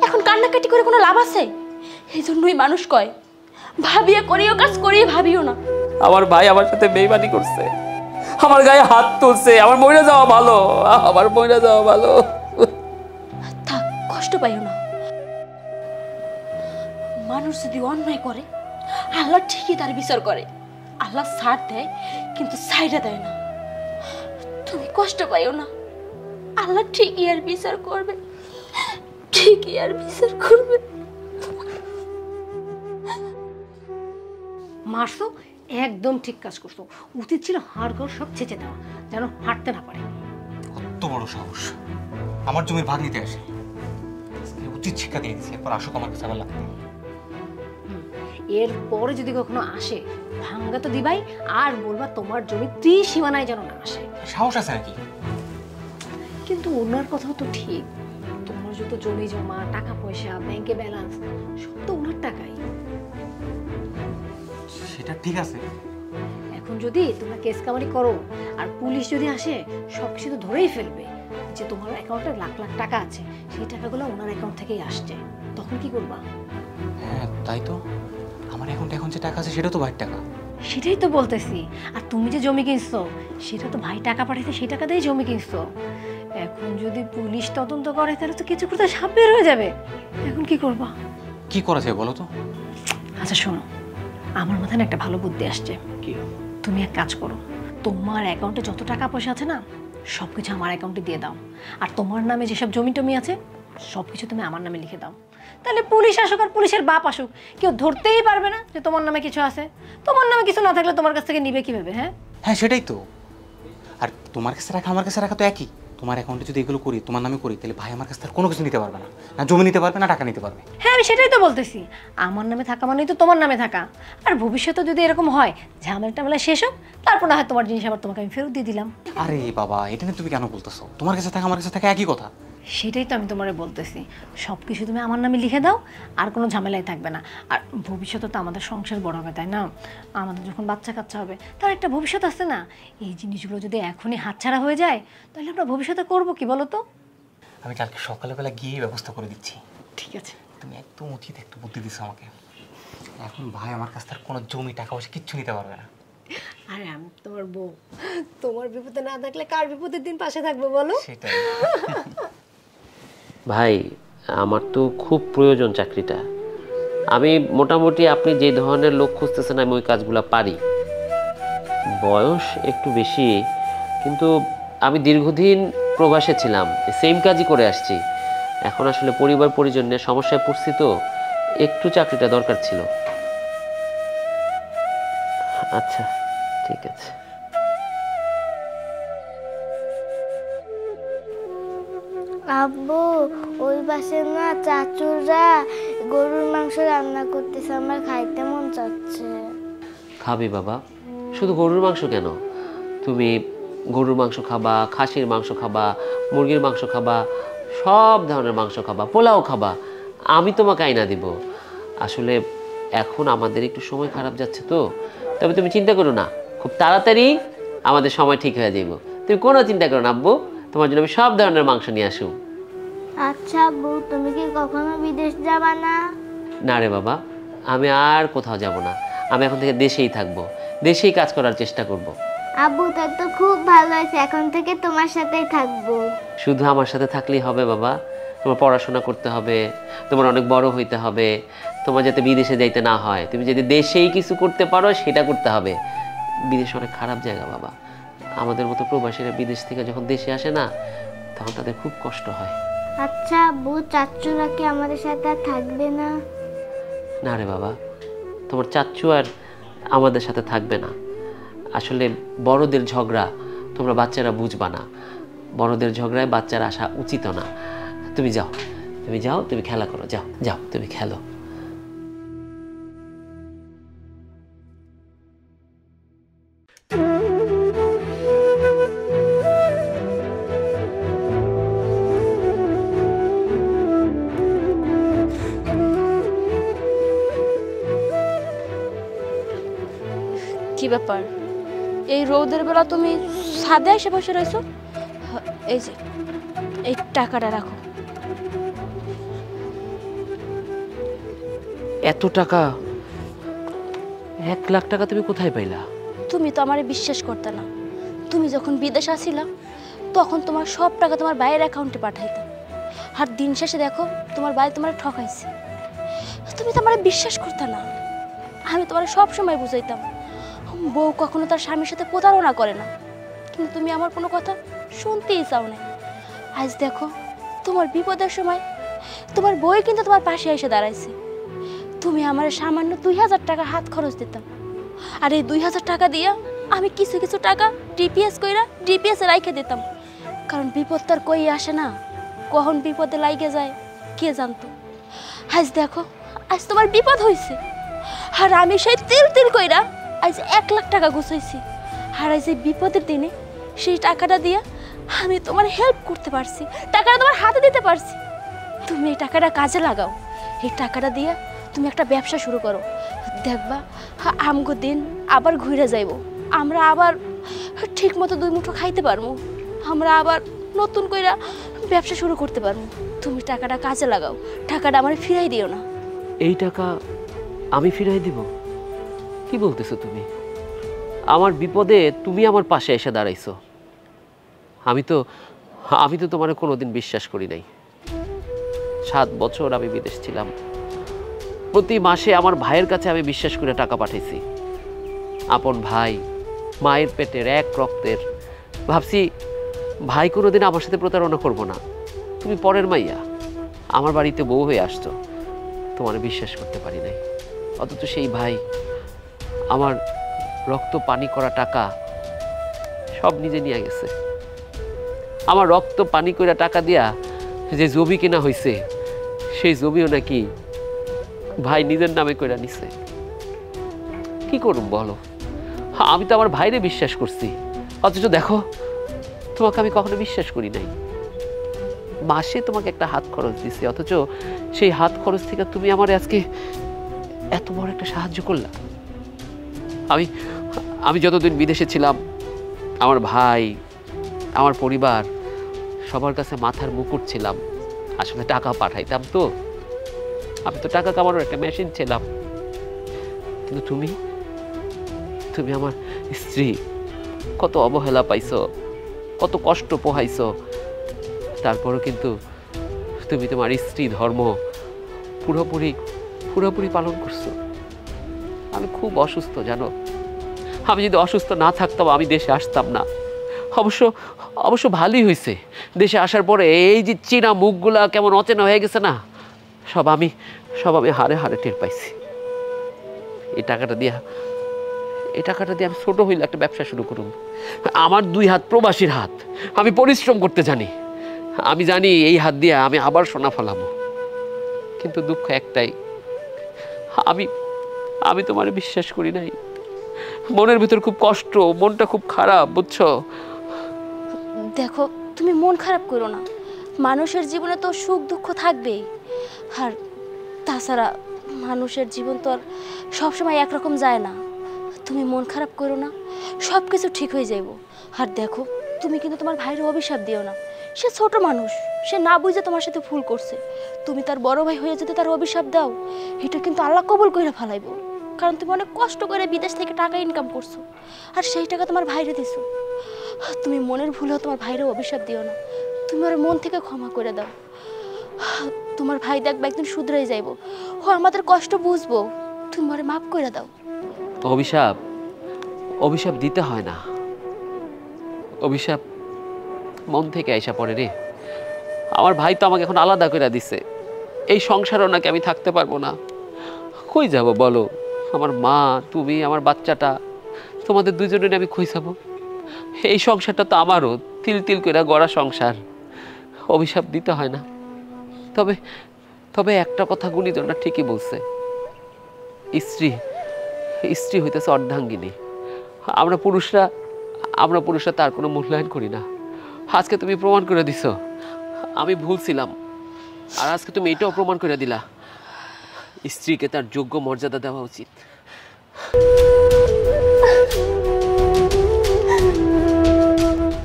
এখন কান্নাকাটি করে কোনো লাভ আছে? এই জন্যই মানুষ কয় ভাবিয়া করিও কাজ, করিয়ে ভাবিও না। আমার ভাই আমার সাথে বেইমানি করছে, আমার গায়ে হাত তুলছে। আমার মরে যাওয়া ভালো। থাক, কষ্ট পাইও না। মানুষ যদি অন্যায় করে আল্লাহ ঠিকই তার বিচার করে। আল্লাহ ছাড় দেয় কিন্তু ছাইড়া দেয় না। তুমি কষ্ট পাইও না, আল্লাহ ঠিকই আর বিচার করবে। মারছো, একদম ঠিক কাজ করছো। উচিত ছিল হাড় ঘর সব ছেঁচে দেওয়া, যেন হাঁটতে না পারে। কত বড় সাহস আমার জমির ভাগ নিতে আসে। উচিত শিক্ষা দিয়ে দিচ্ছি, এরপর আসুক আমার কাছে আবার লাগতে। এরপরে যদি কখনো আসে ভাঙ্গা তো দিবাই, আর বলবা তোমার জমি ত্রিসীমানায় যেন না আসে। সাহস আছে নাকি? কিন্তু ওনার কথাও তো ঠিক। তোমার যত জমি জমা, টাকা পয়সা, ব্যাংকে ব্যালেন্স, সব তো ওনার টাকাই। সেটা ঠিক আছে। এখন যদি তোমরা কেস কামারি করো আর পুলিশ যদি আসে, সবকিছু তো ধরেই ফেলবে যে তোমার অ্যাকাউন্টে লাখ লাখ টাকা আছে, সেই টাকাগুলো ওনার অ্যাকাউন্ট থেকেই আসছে। তখন কি করবা? হ্যাঁ তাই তো। আমার অ্যাকাউন্টে এখন যে টাকা আছে সেটা তো ভাইয়ের টাকা। সেটাই তো বলতেছি। আর তুমি যে জমি কিনছো সেটা তো ভাই টাকা পাঠাইছে, সেই টাকা দিয়েই জমি কিনছো। এখন যদি পুলিশ তদন্ত করে তাহলে তো কিছু করতে সাপ বের হয়ে যাবে। এখন কি করবা? কি করা যায় বলো তো? আচ্ছা শোনো, আমার মাথায় না একটা ভালো বুদ্ধি আসছে। কি? তুমি এক কাজ করো, তোমার অ্যাকাউন্টে যত টাকা পয়সা আছে না সব কিছু আমার অ্যাকাউন্টে দিয়ে দাও। আর তোমার নামে যেসব জমি টমি আছে সব কিছু তুমি আমার নামে লিখে দাও। তাহলে পুলিশ আসুক আর পুলিশের বাপ আসুক, কেউ ধরতেই পারবে না যে তোমার নামে কিছু আছে। তোমার নামে কিছু না থাকলে তোমার কাছ থেকে নিবে কিভাবে? হ্যাঁ সেটাই তো। আর তোমার কাছে রাখা আমার কাছে রাখা তো একই। তোমার অ্যাকাউন্টে যদি এগুলো করি, তোমার নামে করি, তাহলে ভাই আমার কাছে আর কোনো কিছু নিতে পারবে না। না জমি নিতে পারবে, না টাকা নিতে পারবে। হ্যাঁ আমি সেটাই তো বলতেছি। আমার নামে থাকা মানেই তো তোমার নামে থাকা। আর ভবিষ্যতে যদি এরকম হয়, ঝামেলা শেষ হোক, তারপর না হয় তোমার জিনিস আবার তোমাকে আমি ফেরত দিয়ে দিলাম। আরে বাবা, এটা নিয়ে তুমি কেন বলতেছো? তোমার কাছে থাকা আমার কাছে থাকা একই কথা। সেটাই তো আমি তোমারে বলতেছি। সব কিছু তুমি আমার নামে লিখে দাও, আর কোনো ঝামেলাই থাকবে না। আর ভবিষ্যতে তো আমাদের সংসার বড় হবে, তাই না? আমাদের যখন বাচ্চা কাচ্চা হবে তার একটা ভবিষ্যৎ আছে না? এই জিনিসগুলো যদি এখনই হাতছাড়া হয়ে যায় তাহলে আমরা ভবিষ্যতে করবো কি বলো তো? আমি কালকে সকালবেলা গিয়ে ব্যবস্থা করে দিচ্ছি। ঠিক আছে। তুমি একদম উচিত একটু বুদ্ধি দিচ্ছ আমাকে। এখন ভাই আমার কাছ থেকে কোনো জমি টাকা পয়সা কিচ্ছু নিতে পারবে না। আরে আমি তোমার বউ, তোমার বিপদে না থাকলে কার বিপদের দিন পাশে থাকবে বলো? সেটাই। ভাই আমার তো খুব প্রয়োজন চাকরিটা। আমি মোটামুটি আপনি যে ধরনের লোক খুঁজতেছেন আমি ওই কাজগুলো পারি। বয়স একটু বেশি, কিন্তু আমি দীর্ঘদিন প্রবাসে ছিলাম, সেম কাজই করে আসছি। এখন আসলে পরিবার পরিজন নিয়ে সমস্যায় পড়ছি, তো একটু চাকরিটা দরকার ছিল। আচ্ছা ঠিক আছে। আব্বু, ওই পাশে না চাচুরা গরুর মাংস রান্না করতেছে, আমার খাইতে মন চাচ্ছে। খাবি বাবা, শুধু গরুর মাংস কেন, তুমি গরুর মাংস খাবা, খাসির মাংস খাবা, মুরগির মাংস খাবা, সব ধরনের মাংস খাবা, পোলাও খাবা, আমি তোমাকে আইনা দিব। আসলে এখন আমাদের একটু সময় খারাপ যাচ্ছে তো, তবে তুমি চিন্তা করো না, খুব তাড়াতাড়ি আমাদের সময় ঠিক হয়ে যাইব। তুমি কোনো চিন্তা করো না আব্বু, তোমার জন্য আমি সব ধরনের মাংস নিয়ে আসবো। আচ্ছা আব্বু, তুমি কি কখনো বিদেশ যাবা না? না রে বাবা, আমি আর কোথাও যাব না, আমি এখন থেকে দেশেই থাকবো, দেশেই কাজ করার চেষ্টা করব। আব্বু, তার তো খুব ভালো হয়েছে, এখন থেকে তোমার সাথেই থাকবো। শুধু আমার সাথে থাকলেই হবে বাবা? তোমার পড়াশোনা করতে হবে, তোমার অনেক বড় হইতে হবে, তোমার যাতে বিদেশে যাইতে না হয়, তুমি যদি দেশেই কিছু করতে পারো সেটা করতে হবে। বিদেশ অনেক খারাপ জায়গা বাবা, আমাদের মতো প্রবাসীরা বিদেশ থেকে যখন দেশে আসে না, তখন তাদের খুব কষ্ট হয়। আচ্ছা আব্বু, চাচুরা কি আমাদের সাথে আর থাকবে না? না রে বাবা, তোমার চাচ্চু আর আমাদের সাথে থাকবে না। আসলে বড়দের ঝগড়া তোমরা বাচ্চারা বুঝবা না, বড়দের ঝগড়ায় বাচ্চারা আসা উচিত না। তুমি যাও, তুমি যাও, তুমি খেলা করো, যাও যাও, তুমি খেলো। কি ব্যাপার, এই রোদের বেলা তুমি ছাদে এসে বসে রয়েছো? এই যে এই টাকাটা রাখো। এত টাকা? 1 লাখ টাকা তুমি কোথায় পাইলা? তুমি তো আমারে বিশ্বাস করতে না। তুমি যখন বিদেশ আসিলা তখন তোমার সব টাকা তোমার ভাইয়ের অ্যাকাউন্টে পাঠাইতাম, আর দিন শেষে দেখো তোমার ভাই তোমার ঠকাইছে। তুমি তো আমারে বিশ্বাস করতে না। আমি তোমার সব সময় বুঝাইতাম বউ কখনো তার স্বামীর সাথে প্রতারণা করে না, কিন্তু তুমি আমার কোনো কথা শুনতেই চাও না। আজ দেখো তোমার বিপদের সময় তোমার বই কিন্তু তোমার পাশে এসে দাঁড়াইছে। তুমি আমার সামান্য 2000 টাকা হাত খরচ দিতাম, আর এই 2000 টাকা দিয়ে আমি কিছু কিছু টাকা ডিপিএস কইরা ডিপিএসে রাইখে দিতাম, কারণ বিপদ তো আর কই আসে না, কখন বিপদে লাইগে যায় কে জানতো। আজ দেখো আজ তোমার বিপদ হয়েছে, আর আমি সেই তিল তিল কইরা আজ 1 লাখ টাকা গুছাইছি, আর আজ এই বিপদের দিনে সেই টাকাটা দিয়ে আমি তোমার হেল্প করতে পারছি, টাকাটা তোমার হাতে দিতে পারছি। তুমি এই টাকাটা কাজে লাগাও, এই টাকাটা দিয়ে তুমি একটা ব্যবসা শুরু করো, দেখবা আমগো দিন আবার ঘুরে যাইব, আমরা আবার ঠিক মতো 2 মুঠো খাইতে পারবো, আমরা আবার নতুন কইরা ব্যবসা শুরু করতে পারবো। তুমি টাকাটা কাজে লাগাও, টাকাটা আমার ফিরাই দিও না। এই টাকা আমি ফিরাই দিব? কি বলতেছো তুমি? আমার বিপদে তুমি আমার পাশে এসে দাঁড়াইছো। আমি তো তোমার কোনোদিন বিশ্বাস করি নাই। 7 বছর আমি বিদেশ ছিলাম, প্রতি মাসে আমার ভাইয়ের কাছে আমি বিশ্বাস করে টাকা পাঠাইছি। আপন ভাই, মায়ের পেটের এক রক্তের, ভাবছি ভাই কোনোদিন আমার সাথে প্রতারণা করবো না। তুমি পরের মাইয়া, আমার বাড়িতে বউ হয়ে আসছো, তোমার বিশ্বাস করতে পারি নাই। অথচ সেই ভাই আমার রক্ত পানি করা টাকা সব নিজে নিয়ে গেছে। আমার রক্ত পানি করা টাকা দিয়া যে জমি কেনা হয়েছে, সেই জমিও নাকি ভাই নিজের নামে কইরা নিছে। কি করুম বলো? আমি তো আমার ভাইরে বিশ্বাস করছি, অথচ দেখো তোমাকে আমি কখনো বিশ্বাস করি নাই। মাসে তোমাকে একটা হাত খরচ দিছি, অথচ সেই হাত খরচ থেকে তুমি আমার আজকে এত বড় একটা সাহায্য করলা। আমি যতদিন বিদেশে ছিলাম, আমার ভাই, আমার পরিবার, সবার কাছে মাথার মুকুট ছিলাম। আসলে টাকা পাঠাইতাম তো, আমি তো টাকা কামানোর একটা মেশিন ছিলাম। কিন্তু তুমি তুমি আমার স্ত্রী, কত অবহেলা পাইছো, কত কষ্ট পোহাইছো, তারপরও কিন্তু তুমি তোমার স্ত্রী ধর্ম পুরোপুরি পুরোপুরি পালন করছো। আমি খুব অসুস্থ জানো, আমি যদি অসুস্থ না থাকতাম আমি দেশে আসতাম না। অবশ্য অবশ্য ভালোই হয়েছে, দেশে আসার পরে এই যে চেনা মুখগুলা কেমন অচেনা হয়ে গেছে না, সব আমি হারে হারে টের পাইছি। এই টাকাটা দিয়ে আমি ছোট হইলে একটা ব্যবসা শুরু করুন। আমার 2 হাত প্রবাসীর হাত, আমি পরিশ্রম করতে জানি, আমি জানি এই হাত দিয়ে আমি আবার সোনা ফলাবো। কিন্তু দুঃখ একটাই, আমি তোমার বিশ্বাস করি নাই। মনের ভিতর খুব কষ্ট, মনটা খুব খারাপ, বুঝছো? দেখো, তুমি মন খারাপ করো না, মানুষের জীবনে তো সুখ দুঃখ থাকবেই। আর তাছাড়া মানুষের জীবন তো আর সবসময় একরকম যায় না। তুমি মন খারাপ করো না, সব কিছু ঠিক হয়ে যাইব। আর দেখো, তুমি কিন্তু তোমার ভাইয়ের অভিশাপ দিও না। সে ছোট মানুষ, সে না বুঝে তোমার সাথে ভুল করছে। তুমি তার বড় ভাই হয়ে যদি তার অভিশাপ দাও, এটা কিন্তু আল্লাহ কবুল কইরা ফেলাইব। কারণ তুমি অনেক কষ্ট করে বিদেশ থেকে টাকা ইনকাম করছো, আর সেই টাকা তোমার ভাইরে দিছো। তুমি মনের ভুলেও তোমার ভাইরে অভিশাপ দিও না, তুমি ওর মন থেকে ক্ষমা করে দাও। তোমার ভাই দেখবে একদিন শুধরাই যাইব, ও আমাদের কষ্ট বুঝবো। তুমি ওরে মাফ করে দাও। অভিশাপ দিতে হয় না, অভিশাপ মন থেকে আইসা পড়ে রে। আমার ভাই তো আমাকে এখন আলাদা করে দিছে, এই সংসারও নাকি আমি থাকতে পারবো না। কই যাব বলো? আমার মা, তুমি, আমার বাচ্চাটা, তোমাদের দুজনের আমি কই যাব? এই সংসারটা তো আমারও, তিল তিল করে গড়া সংসার। অভিশাপ দিতে হয় না। তবে একটা কথা গুণীজনরা ঠিকই বলছে, স্ত্রী হইতেছে অর্ধাঙ্গিনী। আমরা পুরুষরা তার কোনো মূল্যায়ন করি না। আজকে তুমি প্রমাণ করে দিছো আমি ভুল ছিলাম, আর আজকে তুমি এটাও প্রমাণ করে দিলা স্ত্রীকে তার যোগ্য মর্যাদা দেওয়া উচিত।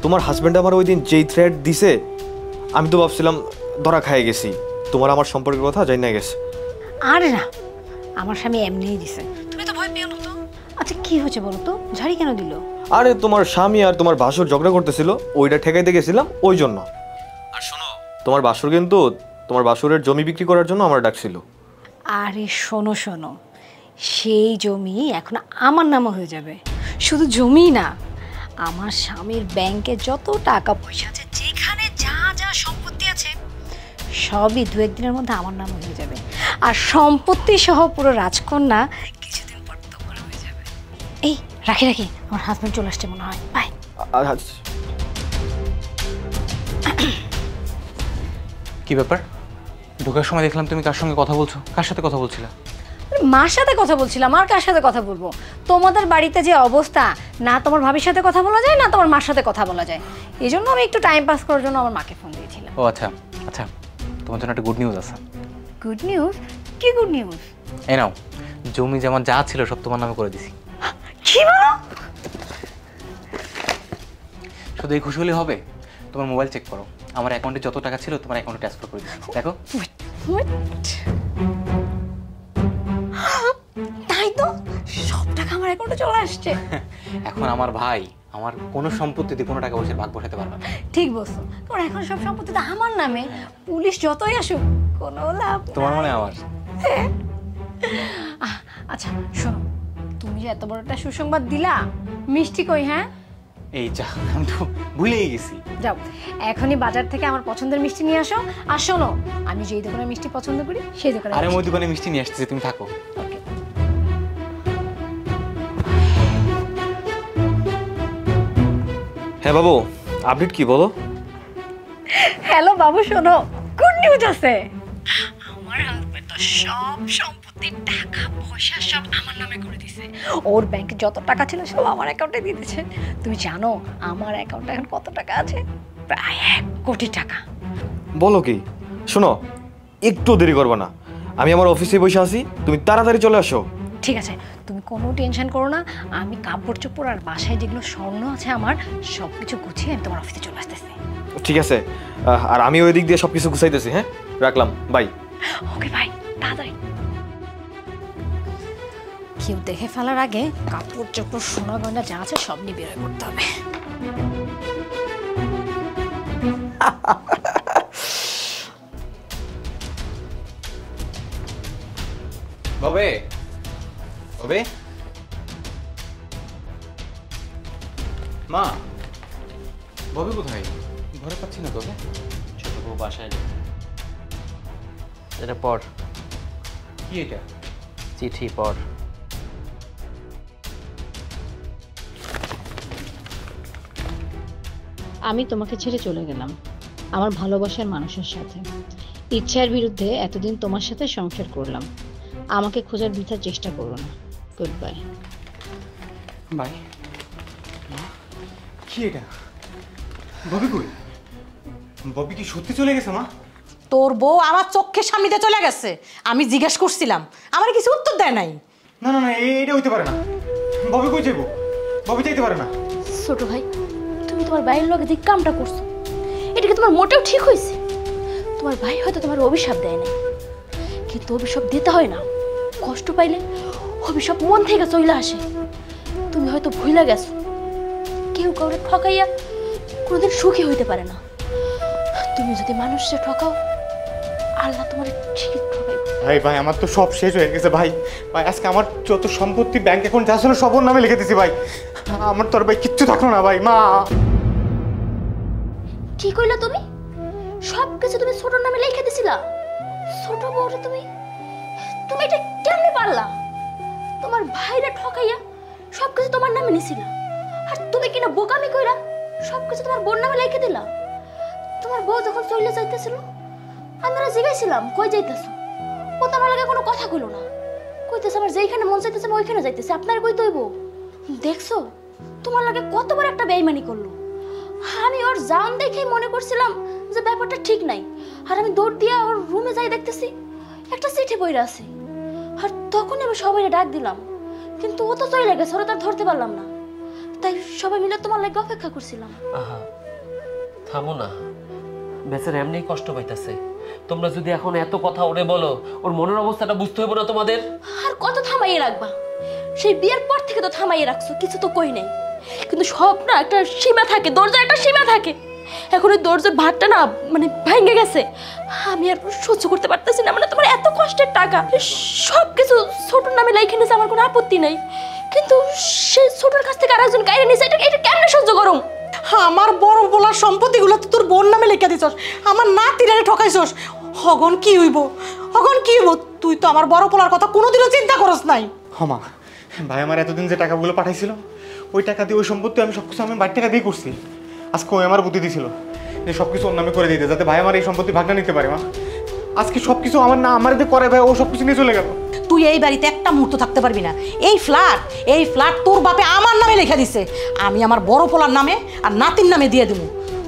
তোমার হাজবেন্ড আমার ওই দিন যেই থ্রেট দিছে, আমি তো ভাবছিলাম ধরা খাই গেছি। তোমার আমার সম্পর্কের কথা জানি না গেছে। আরে না, আমার স্বামী এমনিই দিছে, তুমি তো ভয় পেও না তো। আচ্ছা কি হয়েছে বলো তো, ঝাড়ি কেন দিল? আরে তোমার স্বামী আর তোমার ভাসুর ঝগড়া করতেছিল, ওইটা ঠেকাইতে গেছিলাম ওই জন্য। আর শোনো, তোমার ভাসুর কিন্তু তোমার ভাসুরের জমি বিক্রি করার জন্য আমার ডাকছিল। আরে শোনো, সেই জমি এখন আমার নামে হয়ে যাবে। শুধু জমি না, আমার স্বামীর ব্যাংকে যত টাকা পয়সা আছে, যেখানে যা যা সম্পত্তি আছে, সবই 2-1 দিনের মধ্যে আমার নামে হয়ে যাবে। আর সম্পত্তি সহ পুরো রাজকন্যা কিছুদিন পর তো বড় হয়ে যাবে। এই রাখি, আমার হাজবেন্ড চলে আসছে মনে হয়। বাই। কি ব্যাপার? ঢোকার সময় দেখলাম তুমি কার সঙ্গে কথা বলছো। কার সাথে কথা বলছিলা? মার সাথে কথা বলছিলাম, আর কার সাথে কথা বলবো? তোমাদের বাড়িতে যে অবস্থা, না তোমার ভাবির সাথে কথা বলা যায়, না তোমার মার সাথে কথা বলা যায়। এই জন্য আমি একটু টাইম পাস করার জন্য আমার মাকে ফোন দিয়েছিলাম। ও আচ্ছা, তোমার জন্য একটা গুড নিউজ আছে। Good news? কি গুড নিউজ? এই নাও, জমি যেমন যা ছিল সব তোমার নামে করে দিছি। কি বলো? শুধু এই খুশি হলে হবে? তোমার মোবাইল চেক করো, আমার অ্যাকাউন্টে যত টাকা ছিল তোমার অ্যাকাউন্টে ট্রান্সফার করে দিচ্ছি। দেখো। তাই তো, সব টাকা আমার অ্যাকাউন্টে চলে আসছে। এখন আমার ভাই আমার কোনো সম্পত্তিতে কোনো টাকা পয়সার ভাগ বসাতে পারবে না। ঠিক বলছো, কারণ এখন সব সম্পত্তি তো আমার নামে। পুলিশ যতই আসুক কোনো লাভ তোমার নাই। মনে আমার। আচ্ছা শোনো, তুমি যে এত বড় একটা সুসংবাদ দিলা, মিষ্টি কই? হ্যাঁ এই যা, আমি তো ভুলেই গেছি। যাও এখনই বাজার থেকে আমার পছন্দের মিষ্টি নিয়ে আসো। আর শোনো, আমি যেই দোকানে মিষ্টি পছন্দ করি সেই দোকানে। আরে ওই দোকানে মিষ্টি নিয়ে আসতেছি, তুমি থাকো। ওকে। হ্যাঁ বাবু, আপডেট কি বলো? হ্যালো বাবু, শোনো, গুড নিউজ আছে। আমার হাজবেন্ড তো সব সম্পত্তি, টাকা পয়সা সব আমার নামে করে দিয়েছে। ওর ব্যাংকে যত টাকা ছিল সব আমার অ্যাকাউন্টে দিয়ে দিয়েছে। তুমি জানো আমার অ্যাকাউন্টে এখন কত টাকা আছে? প্রায় 1 কোটি টাকা। বলো কি? শোনো, একটু দেরি করবে না, আমি আমার অফিসে বসে আছি, তুমি তাড়াতাড়ি চলে আসো। ঠিক আছে, তুমি কোনো টেনশন করো না। আমি কাপড় চোপড় আর বাসায় যেগুলো স্বর্ণ আছে আমার, সব কিছু গুছিয়ে আমি তোমার অফিসে চলে আসতেছি। ঠিক আছে, আর আমি ওই দিক দিয়ে সব কিছু গুছাইতেছি। হ্যাঁ, রাখলাম, বাই। ওকে বাই, তাড়াতাড়ি। কেউ দেখে ফেলার আগে কাপড় চোপড় সোনা গয়না যা আছে সব নিয়ে বেরোয় পড়তে হবে। ববে ববে মা, ববে কোথায়? ঘরে পাচ্ছি না তোকে। ছোট বউ বাসায় নেই। এটা পড়, কি এটা? চিঠি পড়। আমি তোমাকে ছেড়ে চলে গেলাম আমার ভালোবাসার মানুষের সাথে। ইচ্ছার বিরুদ্ধে এতদিন তোমার সাথে সংসার করলাম। আমাকে খোঁজার বৃথা চেষ্টা করো না। Good bye. ভাই, কি এটা? ববি কই? ববি কি সত্যি চলে গেছে মা? তোর বউ আমার চোখের সামনেতে চলে গেছে। আমি জিজ্ঞেস করছিলাম, আমার কিছু উত্তর দেয় নাই। না না না, এটা হইতে পারে না। ববি কই যাইব? ববি যাইতে পারে না। ছোট ভাই, তুমি তোমার ভাইয়ের লগে যে কামটা করছো এটা কি তোমার মোটেও ঠিক হয়েছে? তোমার ভাই হয়তো তোমার অভিশাপ দেয় না, কিন্তু অভিশাপ দিতে হয় না। কষ্ট পাইলে অভিশাপ মন থেকে চলে আসে। তুমি হয়তো ভুলে গেছো, কেউ কাউরে ঠকাইয়া কোনোদিন সুখী হইতে পারে না। তুমি যদি মানুষকে ঠকাও, আল্লাহ তোমার ঠিক ঠকাই। ভাই ভাই, আমার তো সব শেষ হয়ে গেছে ভাই। ভাই আজকে আমার যত সম্পত্তি ব্যাংক অ্যাকাউন্ট যা ছিল সব ওর নামে লিখে দিছি ভাই। আমার তোর ভাই কিচ্ছু থাকলো না ভাই। মা, কি কইলা তুমি? সব কিছু তুমি ছোটর নামে লিখে দিছিলা? ছোট বউরে তুমি তুমি এটা কেমনে পারলা? তোমার ভাইরা ঠকাইয়া সব কিছু তোমার নামে নিছিলা, আর তুমি কিনা বোকামি কইরা সব কিছু তোমার বোন নামে লিখে দিলা। তোমার বউ যখন চলে যাইতেছিল আমরা জিজ্ঞাসিলাম কই যাইতেছো, ও তো আমার লাগে কোনো কথা কইলো না। কইতেছে আমার যেইখানে মন চাইতেছে আমি ওইখানে যাইতেছি, আপনার কই তৈব? দেখছো তোমার লাগে কত বড় একটা বেইমানি করলো। আমি ওর জান দেখেই মনে করছিলাম যে ব্যাপারটা ঠিক নাই, আর আমি দৌড় দিয়া ওর রুমে যাই দেখতেছি একটা চিঠি বইরা আছে। আর তখনই আমি সবাইকে ডাক দিলাম, কিন্তু ও তো চলে গেছে, ওরা তার ধরতে পারলাম না। তাই সবাই মিলে তোমার লাগে অপেক্ষা করছিলাম। আহা, থামো না, বেচারা এমনি কষ্ট পাইতেছে। তোমরা যদি এখন এত কথা ওরে বলো, ওর মনের অবস্থাটা বুঝতে হবে না তোমাদের? আর কত থামাইয়ে রাখবা? সেই বিয়ের পর থেকে তো থামাইয়ে রাখছো, কিছু তো কই নাই। কিন্তু সব না একটা সীমা থাকে, দরজার একটা সীমা থাকে। এখন ওই দরজার ভাতটা না মানে ভেঙে গেছে। আমি আর সহ্য করতে পারতেছি না। মানে তোমার এত কষ্টের টাকা সব কিছু ছোটর নামে লিখে নিয়েছে, আমার কোনো আপত্তি নাই, কিন্তু সেই ছোটর কাছ থেকে আরেকজন কাইরে নিয়েছে। এটা কেমনে সহ্য করুম? আমার বড় বলার সম্পত্তিগুলো তো তোর বোন নামে লিখে দিছস, আমার নাতিরে ঠকাইছস। হগন কি হইব, হগন কি হইব? তুই তো আমার বড় পোলার কথা কোনোদিনও চিন্তা করস নাই। মা, ভাই আমার এতদিন যে টাকাগুলো পাঠাইছিল ওই টাকা দিয়ে ওই সম্পত্তি আমি সবকিছু আমি বাড়ি টাকা দিয়ে করছি। আজকে ওই আমার বুদ্ধি দিছিল যে সবকিছু ওর নামে করে দিতে, যাতে ভাই আমার এই সম্পত্তি ভাগনা নিতে পারে। মা, আজকে সবকিছু আমার না আমার দিয়ে করে ভাই, ও সবকিছু নিয়ে চলে গেল। তুই এই বাড়িতে একটা মুহূর্ত থাকতে পারবি না। এই ফ্ল্যাট তোর বাপে আমার নামে লিখে দিছে, আমি আমার বড় পোলার নামে আর নাতির নামে দিয়ে দেবো।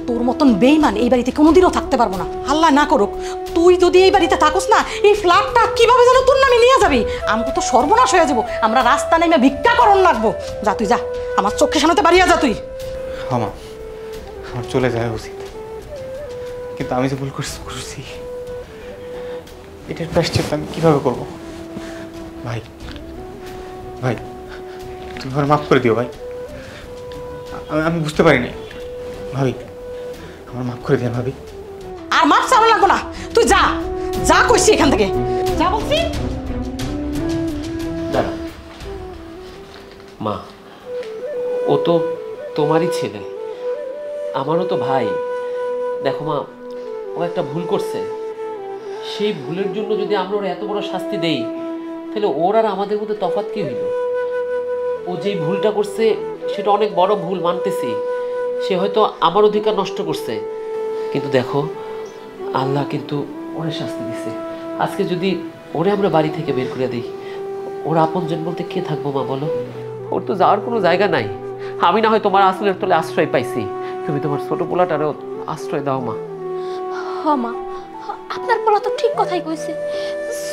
তোর মতন বেইমান এই বাড়িতে কোনোদিনও থাকতে পারবো না, আল্লাহ না করুক। তুই যদি এই বাড়িতে থাকস না, এই ফ্ল্যাটটা কিভাবে যেন তোর নামে নিয়ে যাবি, আমাকে তো সর্বনাশ হয়ে যাবো। আমরা রাস্তা নেমে ভিক্ষা করণ লাগবো। যা তুই যা, আমার চোখের সামনে বাড়িয়া যা তুই। মা, আমার চলে যাওয়া উচিত, কিন্তু আমি যে ভুল করছি এটার প্রায়শ্চিত্ত আমি কিভাবে করবো? ভাই ভাই, তুমি আমার মাফ করে দিও ভাই। আমি বুঝতে পারি নাই ভাবি, আমার মাফ করে দিও ভাবি। আর মাপ চাওয়া লাগবো না, তুই যা যা কইছি এখান থেকে, যা বলছি। দাঁড়া মা, ও তো তোমারই ছেলে, আমারও তো ভাই। দেখো মা, ও একটা ভুল করছে, সেই ভুলের জন্য যদি আমরা ওর এত বড় শাস্তি দেই, তাহলে ওর আর আমাদের মধ্যে তফাৎ কি হইল? ও যেই ভুলটা করছে সেটা অনেক বড় ভুল মানতেছি, সে হয়তো আমার অধিকার নষ্ট করছে, কিন্তু দেখো আল্লাহ কিন্তু ওরে শাস্তি দিছে। আজকে যদি ওরে আমরা বাড়ি থেকে বের করে দিই, ওর আপনজন বলতে কে থাকবো মা বলো? ওর তো যাওয়ার কোনো জায়গা নাই। আমি না হয় তোমার আসলের তলে আশ্রয় পাইছি, তুমি তোমার ছোট পোলাটারও আশ্রয় দাও মা। হ মা, আপনার পোলা তো ঠিক কথাই কইছে।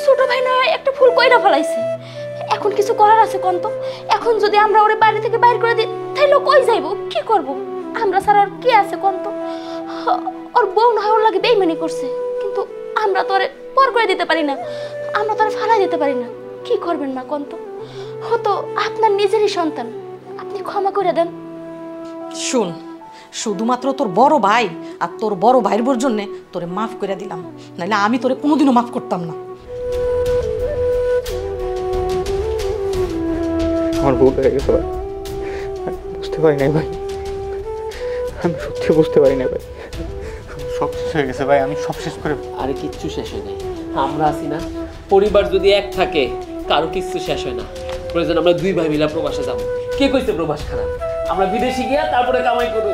ছোট ভাই না একটা ভুল কইরা ফেলাইছে, এখন কিছু করার আছে কোন? তো এখন যদি আমরা ওরে বাড়ি থেকে বাইর করে দিই, তাইলে কই যাইবো, কি করব? আমরা ছাড়া আর কি আছে কোন? তো ওর বউ না হয় ওর লাগে বেইমানি করছে, কিন্তু আমরা তো ওরে পর করে দিতে পারি না, আমরা তো আর ফালাই দিতে পারি না। কি করবেন মা কোন? তো ও তো আপনার নিজেরই সন্তান, আপনি ক্ষমা করে দেন। শোন, শুধুমাত্র তোর বড় ভাই আর তোর বড় ভাইয়ের বোর জন্যে তোরে মাফ করে দিলাম, নাহলে আমি তোরে কোনোদিনও মাফ করতাম না। আমার ভুল হয়ে গেছে ভাই, বুঝতে পারি নাই ভাই, আমি সত্যি বুঝতে পারি না ভাই, সব শেষ হয়ে গেছে ভাই, আমি সব শেষ করে। আরে কিচ্ছু শেষ হয় নাই, আমরা আছি না। পরিবার যদি এক থাকে কারো কিচ্ছু শেষ হয় না। প্রয়োজন আমরা দুই ভাই মিলা প্রবাসে যাবো। কে কইছে প্রবাস খারাপ? আমরা বিদেশে গিয়া তারপরে কামাই করব।